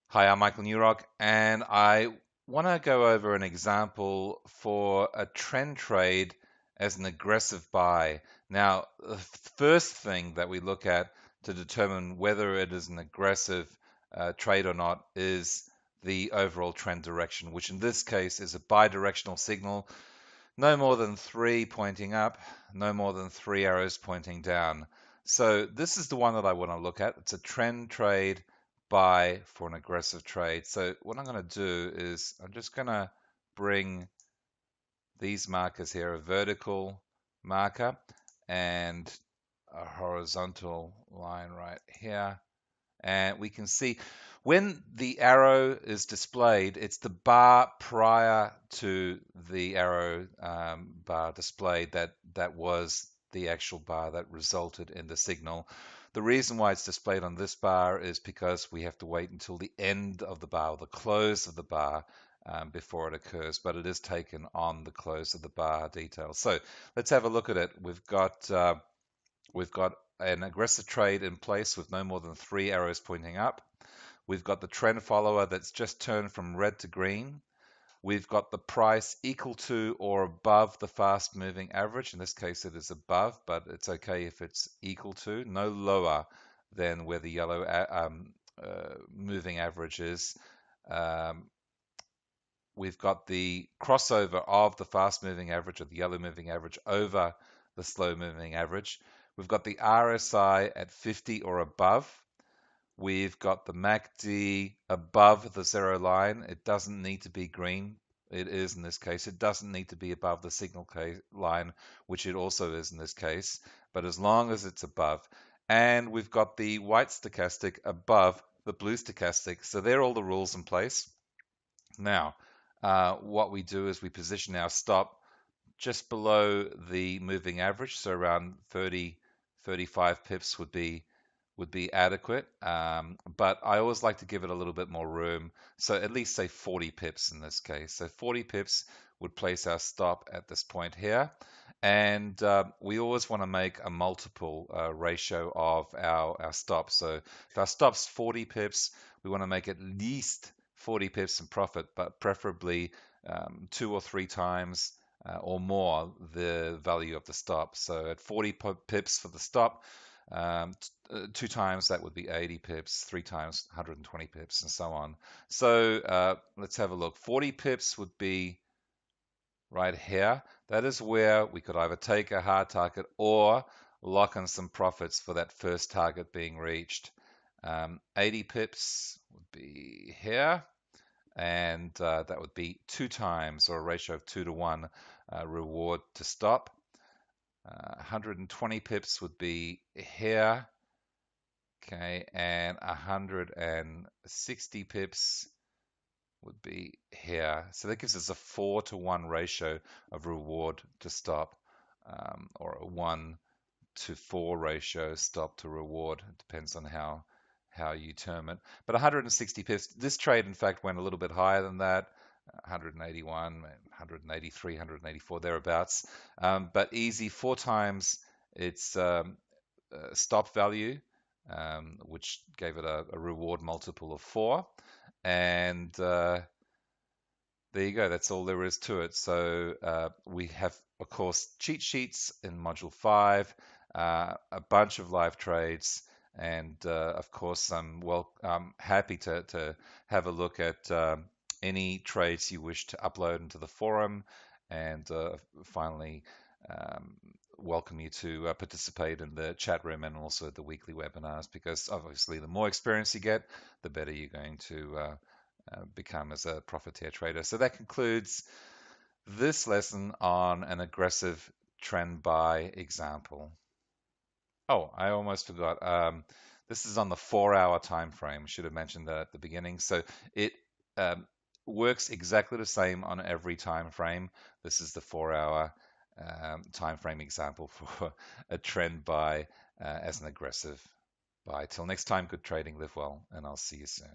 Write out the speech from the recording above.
Hi, I'm Michael Newrock, and I want to go over an example for a trend trade as an aggressive buy. Now, the first thing that we look at to determine whether it is an aggressive trade or not is the overall trend direction, which in this case is a bi-directional signal, no more than 3 pointing up, no more than 3 arrows pointing down. So this is the one that I want to look at. It's a trend trade buy for an aggressive trade. So what I'm going to do is I'm just going to bring these markers here, a vertical marker and a horizontal line right here. And we can see when the arrow is displayed, it's the bar prior to the arrow bar displayed that was the actual bar that resulted in the signal. The reason why it's displayed on this bar is because we have to wait until the end of the bar, or the close of the bar, before it occurs, but it is taken on the close of the bar detail. So let's have a look at it. We've got an aggressive trade in place with no more than 3 arrows pointing up. We've got the trend follower that's just turned from red to green. We've got the price equal to or above the fast moving average. In this case, it is above, but it's okay if it's equal to, no lower than where the yellow moving average is. We've got the crossover of the fast moving average or the yellow moving average over the slow moving average. We've got the RSI at 50 or above. We've got the MACD above the zero line. It doesn't need to be green. It is in this case. It doesn't need to be above the signal line, which it also is in this case, but as long as it's above. And we've got the white stochastic above the blue stochastic. So they're all the rules in place. Now, what we do is we position our stop just below the moving average, so around 30, 35 pips would be adequate. But I always like to give it a little bit more room, so at least say 40 pips in this case. So 40 pips would place our stop at this point here. And we always want to make a multiple ratio of our stop. So if our stop's 40 pips, we want to make at least 40 pips in profit, but preferably 2 or 3 times or more the value of the stop. So at 40 pips for the stop, 2 times that would be 80 pips, 3 times 120 pips, and so on. So let's have a look. 40 pips would be right here. That is where we could either take a hard target or lock in some profits for that first target being reached. 80 pips would be here, and that would be 2 times, or a ratio of 2 to 1 reward to stop. 120 pips would be here, okay, and 160 pips would be here. So that gives us a 4 to 1 ratio of reward to stop, or a 1 to 4 ratio stop to reward. It depends on how you term it. But 160 pips, this trade in fact went a little bit higher than that, 181, 183, 184, thereabouts. But easy, 4 times its stop value, which gave it a reward multiple of 4. And there you go. That's all there is to it. So we have, of course, cheat sheets in Module 5, a bunch of live trades, and of course, I'm happy to have a look at any trades you wish to upload into the forum, and finally welcome you to participate in the chat room and also the weekly webinars, because obviously the more experience you get, the better you're going to become as a profiteer trader. So that concludes this lesson on an aggressive trend buy example. Oh, I almost forgot. This is on the 4-hour time frame. Should have mentioned that at the beginning. So it works exactly the same on every time frame. This is the 4-hour time frame example for a trend buy as an aggressive buy. Till next time, good trading, live well, and I'll see you soon.